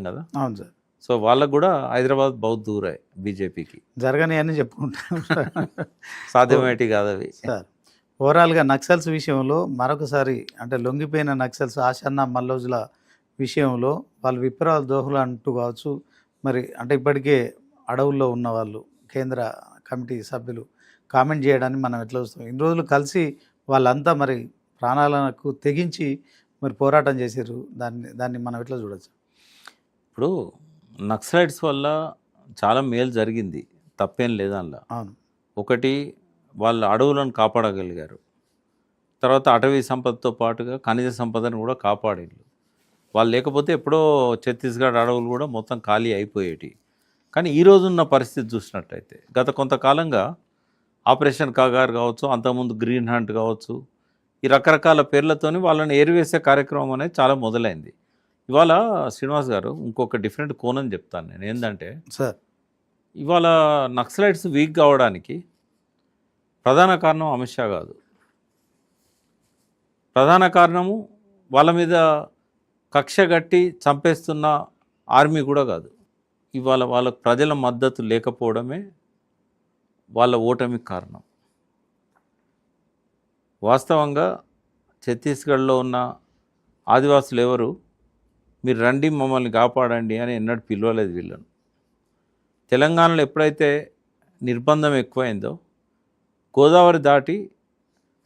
కదా. అవును sir. So వాళ్ళకు కూడా హైదరాబాద్ బౌత్ దూరే బీజేపీకి. జరగని అని చెప్పుకుంటాం సాధ్యమేటి కాదు అవి. సార్. ఓవరాల్గా నక్సల్స్ విషయంలో మరొకసారి అంటే లొంగిపోయిన నక్సల్స్ ఆషన్న మల్లోజుల విషయంలో వాళ్ళు విప్లవాల దోహులు అంటూ కావచ్చు, మరి అంటే ఇప్పటికే అడవుల్లో ఉన్న వాళ్ళు కేంద్ర కమిటీ సభ్యులు కామెంట్ చేయడాన్ని మనం ఎట్లా చూస్తాం. ఇన్ని రోజులు కలిసి వాళ్ళంతా మరి ప్రాణాలకు తెగించి మరి పోరాటం చేశారు. దాన్ని మనం ఎట్లా చూడొచ్చు? ఇప్పుడు నక్సలైట్స్ వల్ల చాలా మేలు జరిగింది, తప్పేం లేదు అందులో. అవును. ఒకటి, వాళ్ళు అడవులను కాపాడగలిగారు. తర్వాత అటవీ సంపదతో పాటుగా ఖనిజ సంపదను కూడా కాపాడారు. వాళ్ళు లేకపోతే ఎప్పుడో ఛత్తీస్గఢ్ అడవులు కూడా మొత్తం ఖాళీ అయిపోయేటి. కానీ ఈరోజున్న పరిస్థితి చూసినట్టయితే గత కొంతకాలంగా ఆపరేషన్ కాగార్ కావచ్చు, అంతకుముందు గ్రీన్ హంట్ కావచ్చు, ఈ రకరకాల పేర్లతోని వాళ్ళని ఏరివేసే కార్యక్రమం అనేది చాలా మొదలైంది. ఇవాళ శ్రీనివాస్ గారు ఇంకొక డిఫరెంట్ కోణం చెప్తాను నేను. ఏంటంటే సార్, ఇవాళ నక్సలైట్స్ వీక్ కావడానికి ప్రధాన కారణం అమిత్ షా కాదు. ప్రధాన కారణము వాళ్ళ మీద కక్ష గట్టి చంపేస్తున్న ఆర్మీ కూడా కాదు. ఇవాళ వాళ్ళకు ప్రజల మద్దతు లేకపోవడమే వాళ్ళ ఓటమికి కారణం. వాస్తవంగా ఛత్తీస్గఢ్లో ఉన్న ఆదివాసులు ఎవరు మీరు రండి మమ్మల్ని కాపాడండి అని ఎన్నడూ పిలవలేదు వీళ్ళను. తెలంగాణలో ఎప్పుడైతే నిర్బంధం ఎక్కువైందో గోదావరి దాటి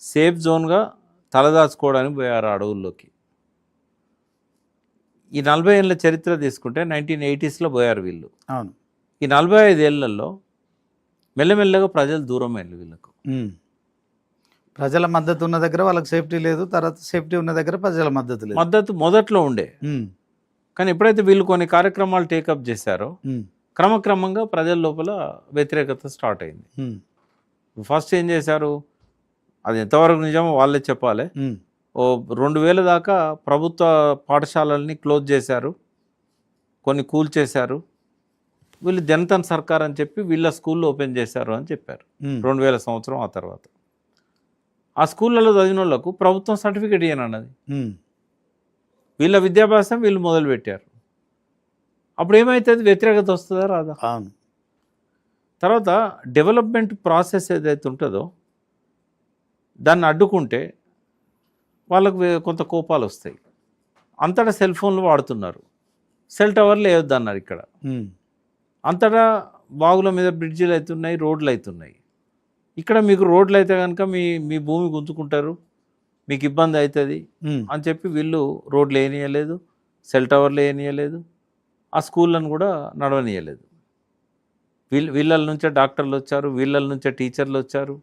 సేఫ్ జోన్గా తలదాచుకోవడానికి పోయారు అడవుల్లోకి. ఈ 40 ఏళ్ళ చరిత్ర తీసుకుంటే 1980sలో పోయారు వీళ్ళు. అవును. ఈ 45 ఏళ్లలో మెల్లమెల్లగా ప్రజలు దూరం అయ్యారు వీళ్ళకు. ప్రజల మద్దతు ఉన్న దగ్గర వాళ్ళకి సేఫ్టీ లేదు, తర్వాత సేఫ్టీ ఉన్న దగ్గర ప్రజల మద్దతు లేదు. మద్దతు మొదట్లో ఉండే, కానీ ఎప్పుడైతే వీళ్ళు కొన్ని కార్యక్రమాలు టేకప్ చేశారో క్రమక్రమంగా ప్రజల లోపల వ్యతిరేకత స్టార్ట్ అయింది. ఫస్ట్ ఏం చేశారు, అది ఎంతవరకు నిజమో వాళ్ళే చెప్పాలి, ఓ 2000 దాకా ప్రభుత్వ పాఠశాలల్ని క్లోజ్ చేశారు, కొన్ని కూల్చేశారు. వీళ్ళు జనతన్ సర్కార్ అని చెప్పి వీళ్ళ స్కూళ్ళు ఓపెన్ చేశారు అని చెప్పారు 2000 సంవత్సరం. ఆ తర్వాత ఆ స్కూళ్ళలో చదివిన వాళ్ళకు ప్రభుత్వం సర్టిఫికేట్ ఇయ్యనన్నది. వీళ్ళ విద్యాభ్యాసం వీళ్ళు మొదలుపెట్టారు. అప్పుడు ఏమవుతుంది, వ్యతిరేకత వస్తుందా రాదా? తర్వాత డెవలప్మెంట్ ప్రాసెస్ ఏదైతే ఉంటుందో దాన్ని అడ్డుకుంటే వాళ్ళకు కొంత కోపాలు వస్తాయి. అంతటా సెల్ ఫోన్లు వాడుతున్నారు, సెల్ టవర్లు వేయొద్దు అన్నారు ఇక్కడ. అంతటా బాగుల మీద బ్రిడ్జిలు అవుతున్నాయి, రోడ్లు అవుతున్నాయి. ఇక్కడ మీకు రోడ్లు అయితే కనుక మీ భూమి గుంజుకుంటారు, మీకు ఇబ్బంది అవుతుంది అని చెప్పి వీళ్ళు రోడ్లు వేయనీయలేదు, సెల్ టవర్లు వేయనీయలేదు, ఆ స్కూళ్ళను కూడా నడవనీయలేదు. వీళ్ళ నుంచే డాక్టర్లు వచ్చారు, వీళ్ళ నుంచే టీచర్లు వచ్చారు,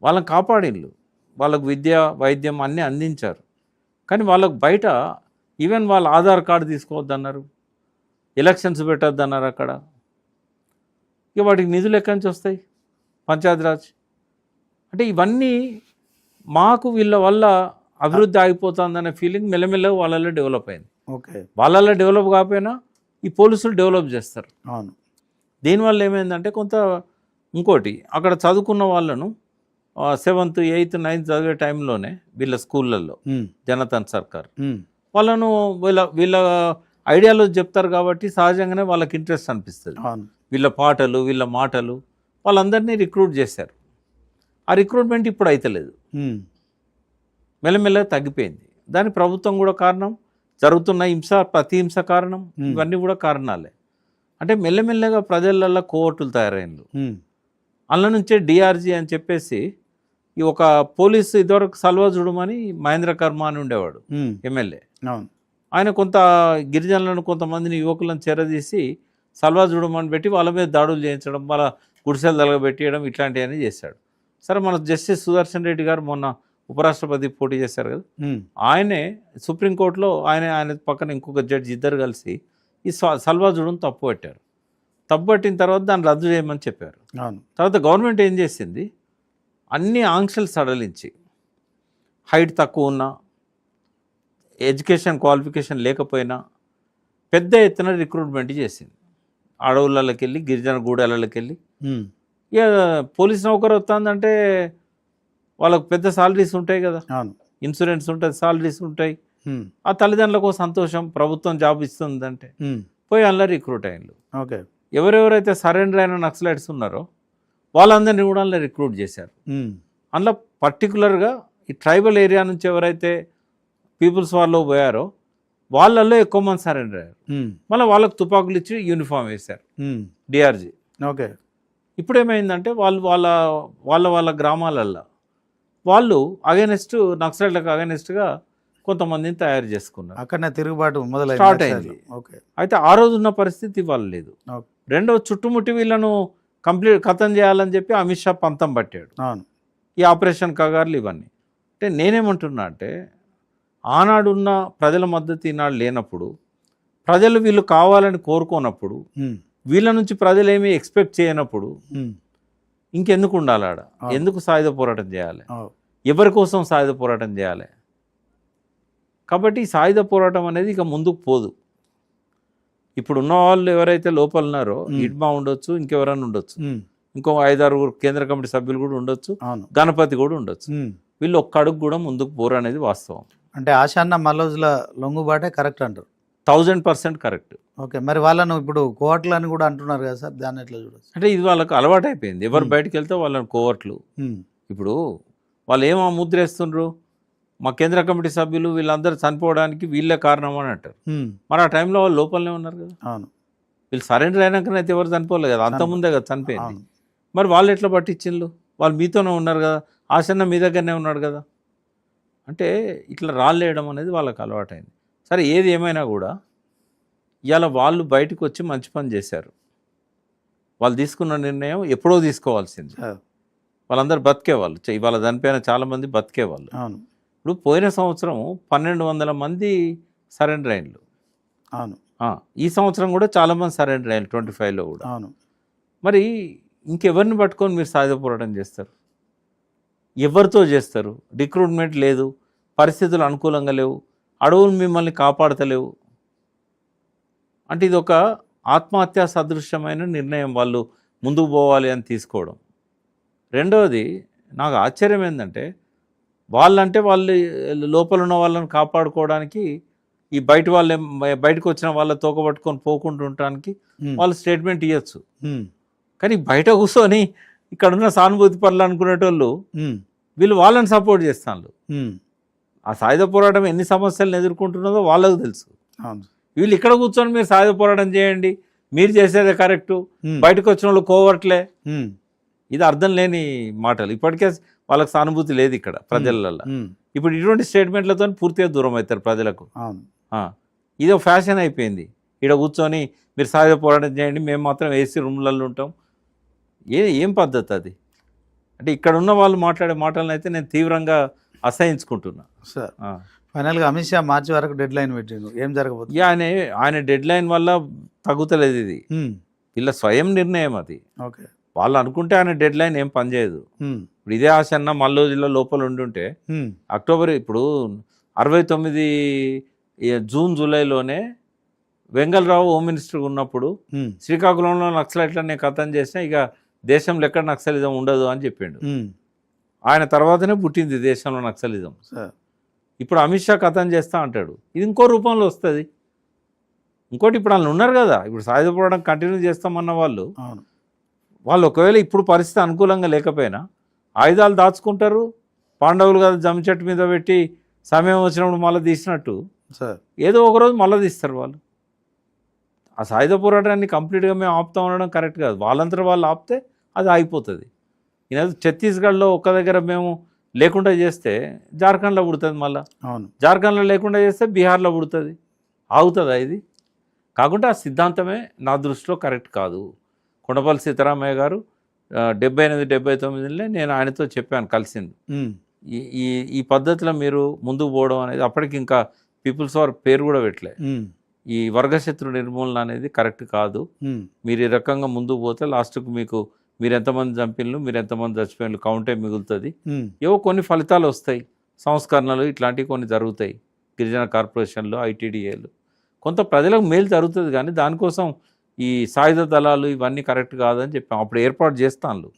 వాళ్ళని కాపాడిళ్ళు, వాళ్ళకు విద్య వైద్యం అన్నీ అందించారు. కానీ వాళ్ళకు బయట ఈవెన్ వాళ్ళ ఆధార్ కార్డు తీసుకోవద్దన్నారు, ఎలక్షన్స్ పెట్టొద్దన్నారు అక్కడ. ఇక వాటికి నిధులు ఎక్కడి నుంచి వస్తాయి, పంచాయతీరాజ్. అంటే ఇవన్నీ మాకు వీళ్ళ వల్ల అభివృద్ధి ఆగిపోతుందనే ఫీలింగ్ మెల్లమెల్లగా వాళ్ళల్లో డెవలప్ అయింది. వాళ్ళల్లో డెవలప్ కాకపోయినా ఈ పోలీసులు డెవలప్ చేస్తారు. అవును. దీనివల్ల ఏమైందంటే కొంత ఇంకోటి, అక్కడ చదువుకున్న వాళ్ళను 7th 8th 9th చదివే టైంలోనే వీళ్ళ స్కూళ్ళల్లో జనతన్ సర్కార్ వాళ్ళను వీళ్ళ ఐడియాలజీ చెప్తారు కాబట్టి సహజంగానే వాళ్ళకి ఇంట్రెస్ట్ అనిపిస్తుంది. వీళ్ళ పాటలు, వీళ్ళ మాటలు, వాళ్ళందరినీ రిక్రూట్ చేశారు. ఆ రిక్రూట్మెంట్ ఇప్పుడు అయితలేదు, మెల్లమెల్లగా తగ్గిపోయింది. దాని ప్రభుత్వం కూడా కారణం, జరుగుతున్న హింస, ప్రతి హింస కారణం, ఇవన్నీ కూడా కారణాలే. అంటే మెల్లమెల్లగా ప్రజలల్లో కోవట్టులు తయారైనలు. అందులో నుంచే డిఆర్జీ అని చెప్పేసి ఈ ఒక పోలీసు ఇదివరకు సల్వా జుడుమని మహేంద్ర కర్మ అని ఉండేవాడు ఎమ్మెల్యే. ఆయన కొంత గిరిజనులను, కొంతమందిని యువకులను చెరదీసి సల్వా జుడుమని పెట్టి వాళ్ళ మీద దాడులు చేయించడం, వాళ్ళ గుడిసెలు తలగబెట్టేయడం, ఇట్లాంటివన్నీ చేశాడు. సరే, మన జస్టిస్ సుదర్శన్ రెడ్డి గారు మొన్న ఉపరాష్ట్రపతి పోటీ చేశారు కదా, ఆయనే సుప్రీంకోర్టులో ఆయన పక్కన ఇంకొక జడ్జి ఇద్దరు కలిసి ఈ సల్వా జుడును తప్పు పట్టారు. తప్పు పట్టిన తర్వాత దాన్ని రద్దు చేయమని చెప్పారు. తర్వాత గవర్నమెంట్ ఏం చేసింది, అన్ని ఆంక్షలు సడలించి హైట్ తక్కువ ఉన్నా, ఎడ్యుకేషన్ క్వాలిఫికేషన్ లేకపోయినా పెద్ద ఎత్తున రిక్రూట్మెంట్ చేసింది. అడవులకి వెళ్ళి, గిరిజన గూడాలకి వెళ్ళి. ఇక పోలీస్ నౌకరు వస్తుందంటే వాళ్ళకు పెద్ద సాలరీస్ ఉంటాయి కదా, ఇన్సూరెన్స్ ఉంటుంది, సాలరీస్ ఉంటాయి, ఆ తల్లిదండ్రులకు సంతోషం, ప్రభుత్వం జాబ్ ఇస్తుందంటే పోయి అందులో రిక్రూట్ అయ్యారు. ఓకే. ఎవరెవరైతే సరెండర్ అయిన నక్సలైట్స్ ఉన్నారో వాళ్ళందరినీ కూడా అందులో రిక్రూట్ చేశారు. అందులో పర్టికులర్గా ఈ ట్రైబల్ ఏరియా నుంచి ఎవరైతే పీపుల్స్ వార్లో పోయారో వాళ్ళల్లో ఎక్కువ మంది సరెండర్ అయ్యారు. మళ్ళీ వాళ్ళకు తుపాకులు ఇచ్చి యూనిఫామ్ వేశారు డిఆర్జీ. ఓకే. ఇప్పుడు ఏమైందంటే వాళ్ళు వాళ్ళ వాళ్ళ వాళ్ళ గ్రామాలల్లో వాళ్ళు అగైనెస్ట్ నక్సలైట్లకు అగైనెస్ట్గా కొంతమందిని తయారు చేసుకున్నారు. అక్కడనే తిరుగుబాటు స్టార్ట్ అయింది. ఓకే. అయితే ఆ రోజు ఉన్న పరిస్థితి ఇవాళ లేదు. రెండో చుట్టుముట్టి వీళ్ళను కంప్లీట్ ఖతం చేయాలని చెప్పి అమిత్ షా పంతం పట్టాడు. ఈ ఆపరేషన్ కగార్లు ఇవన్నీ. అంటే నేనేమంటున్నా అంటే ఆనాడున్న ప్రజల మద్దతు ఈనాడు లేనప్పుడు, ప్రజలు వీళ్ళు కావాలని కోరుకోనప్పుడు, వీళ్ళ నుంచి ప్రజలు ఏమీ ఎక్స్పెక్ట్ చేయనప్పుడు ఇంకెందుకు ఉండాలి ఆడ? ఎందుకు సాయుధ పోరాటం చేయాలి? ఎవరి కోసం సాయుధ పోరాటం చేయాలి? కాబట్టి ఈ సాయుధ పోరాటం అనేది ఇక ముందుకు పోదు. ఇప్పుడు ఉన్న వాళ్ళు ఎవరైతే లోపల ఉన్నారో ఇడ్మా ఉండొచ్చు, ఇంకెవరైనా ఉండొచ్చు, ఇంకో 5-6 కేంద్ర కమిటీ సభ్యులు కూడా ఉండొచ్చు, గణపతి కూడా ఉండొచ్చు. వీళ్ళు ఒక్క అడుగు కూడా ముందుకు పోరు అనేది వాస్తవం. అంటే ఆశాన్న మల్లోజుల లొంగుబాటే కరెక్ట్ అంటారు. 1000% కరెక్ట్. ఓకే. మరి వాళ్ళను ఇప్పుడు కోవట్లు అని కూడా అంటున్నారు కదా సార్, దాన్ని ఎట్లా చూడొచ్చు? అంటే ఇది వాళ్ళకు అలవాటు అయిపోయింది. ఎవరు బయటకు వెళ్తే వాళ్ళని కోవట్లు. ఇప్పుడు వాళ్ళు ఏమో ముద్రేస్తుండ్రు, మా కేంద్ర కమిటీ సభ్యులు వీళ్ళందరూ చనిపోవడానికి వీళ్ళే కారణం అని అంటారు. మరి ఆ టైంలో వాళ్ళు లోపలనే ఉన్నారు కదా. అవును. వీళ్ళు సరెండర్ అయినాకనైతే ఎవరు చనిపోలేదు కదా, అంతకుముందే కదా చనిపోయింది. మరి వాళ్ళు ఎట్లా పట్టించిండ్రు? వాళ్ళు మీతోనే ఉన్నారు కదా, ఆసన్న మీ దగ్గరనే ఉన్నాడు కదా. అంటే ఇట్లా రాళ్ళేయడం అనేది వాళ్ళకి అలవాటైంది. సరే, ఏది ఏమైనా కూడా ఇవాళ వాళ్ళు బయటకు వచ్చి మంచి పని చేశారు. వాళ్ళు తీసుకున్న నిర్ణయం ఎప్పుడో తీసుకోవాల్సింది. వాళ్ళందరూ బతికేవాళ్ళు. ఇవాళ చనిపోయిన చాలామంది బతికేవాళ్ళు. ఇప్పుడు పోయిన సంవత్సరం 1200 మంది సరెండర్ అయినలు. అవును. ఈ సంవత్సరం కూడా చాలామంది సరెండర్ అయినలు 25లో కూడా. అవును. మరి ఇంకెవరిని పట్టుకొని మీరు సాయుధ పోరాటం చేస్తారు? ఎవరితో చేస్తారు? రిక్రూట్మెంట్ లేదు, పరిస్థితులు అనుకూలంగా లేవు, అడవులు మిమ్మల్ని కాపాడతలేవు. అంటే ఇది ఒక ఆత్మహత్యా సదృశ్యమైన నిర్ణయం వాళ్ళు ముందుకు పోవాలి అని తీసుకోవడం. రెండవది నాకు ఆశ్చర్యం ఏంటంటే వాళ్ళంటే వాళ్ళు లోపల ఉన్న వాళ్ళని కాపాడుకోవడానికి ఈ బయటకు వచ్చిన వాళ్ళ తోకబట్టుకొని పోకుండా ఉండటానికి వాళ్ళు స్టేట్మెంట్ ఇవ్వచ్చు. కానీ బయట కూర్చొని ఇక్కడున్న సానుభూతి పనులు అనుకునేటోళ్ళు వీళ్ళు వాళ్ళని సపోర్ట్ చేస్తాను. ఆ సాయుధ పోరాటం ఎన్ని సమస్యలను ఎదుర్కొంటున్నదో వాళ్ళకు తెలుసు. వీళ్ళు ఇక్కడ కూర్చొని మీరు సాయుధ పోరాటం చేయండి, మీరు చేసేదే కరెక్టు, బయటకు వచ్చిన వాళ్ళు కోవర్ట్లే, ఇది అర్థం లేని మాటలు. ఇప్పటికే వాళ్ళకి సానుభూతి లేదు ఇక్కడ ప్రజలలో. ఇప్పుడు ఇటువంటి స్టేట్మెంట్లతో పూర్తిగా దూరం అవుతారు ప్రజలకు. ఇదో ఫ్యాషన్ అయిపోయింది. ఇక్కడ కూర్చొని మీరు సాయుధ పోరాటం చేయండి, మేము మాత్రం ఏసీ రూమ్లలో ఉంటాం. ఏం పద్ధతి అది? అంటే ఇక్కడ ఉన్న వాళ్ళు మాట్లాడే మాటలను అయితే నేను తీవ్రంగా అసహించుకుంటున్నా. సార్, ఫైనల్గా అమిత్ షా మార్చి వరకు డెడ్ లైన్ పెట్టిండు, ఏం జరగబోతుంది? ఆయన డెడ్ లైన్ వల్ల తగ్గుతలేదు. ఇది వీళ్ళ స్వయం నిర్ణయం. అది ఓకే. వాళ్ళు అనుకుంటే ఆయన డెడ్ లైన్ ఏం పనిచేయదు. ఇప్పుడు ఇదే ఆశన్న మల్లోజుల లోపల ఉండుంటే అక్టోబర్, ఇప్పుడు 69 జూన్ జూలైలోనే వెంగళరావు హోమ్ మినిస్టర్ ఉన్నప్పుడు శ్రీకాకుళంలో నక్సలైట్లని ఖతం చేసినా ఇక దేశంలో ఎక్కడ నక్సలిజం ఉండదు అని చెప్పిండు. ఆయన తర్వాతనే పుట్టింది దేశంలో నక్సలిజం. ఇప్పుడు అమిత్ షా ఖతం చేస్తా అంటాడు, ఇది ఇంకో రూపంలో వస్తుంది. ఇంకోటి, ఇప్పుడు వాళ్ళు ఉన్నారు కదా, ఇప్పుడు సాయుధ పోరాటం కంటిన్యూ చేస్తామన్న వాళ్ళు ఒకవేళ ఇప్పుడు పరిస్థితి అనుకూలంగా లేకపోయినా ఆయుధాలు దాచుకుంటారు. పాండవులు కదా జమ్మి చెట్టు మీద పెట్టి సమయం వచ్చినప్పుడు మళ్ళీ తీసినట్టు ఏదో ఒకరోజు మళ్ళీ తీస్తారు వాళ్ళు. ఆ సాయుధ పోరాటాన్ని కంప్లీట్గా మేము ఆపుతా ఉండడం కరెక్ట్ కాదు. వాళ్ళంతా వాళ్ళు ఆపితే అది ఆగిపోతుంది. ఈయన ఛత్తీస్గఢ్లో ఒక్క దగ్గర మేము లేకుండా చేస్తే జార్ఖండ్లో పుడుతుంది, మళ్ళీ జార్ఖండ్లో లేకుండా చేస్తే బీహార్లో పుడుతుంది. ఆగుతుందా ఇది? కాకుండా ఆ సిద్ధాంతమే నా దృష్టిలో కరెక్ట్ కాదు. కొండపల్లి సీతారామయ్య గారు 78-79లో నేను ఆయనతో చెప్పాను, కలిసింది. ఈ పద్ధతిలో మీరు ముందుకు పోవడం అనేది, అప్పటికి ఇంకా పీపుల్స్ వార్ పేరు కూడా పెట్టలే, ఈ వర్గశత్రు నిర్మూలన అనేది కరెక్ట్ కాదు. మీరు ఈ రకంగా ముందుకు పోతే లాస్ట్కు మీరు ఎంతమంది చంపినలు, మీరు ఎంతమంది చచ్చిపోయినలు కౌంటే మిగులుతుంది. ఏవో కొన్ని ఫలితాలు వస్తాయి, సంస్కరణలు ఇట్లాంటివి కొన్ని జరుగుతాయి. గిరిజన కార్పొరేషన్లు, ఐటీడీఏలు, కొంత ప్రజలకు మేలు జరుగుతుంది. కానీ దానికోసం ఈ సాయుధ దళాలు ఇవన్నీ కరెక్ట్ కాదని చెప్పాం. అప్పుడు ఏర్పాటు చేస్తాను.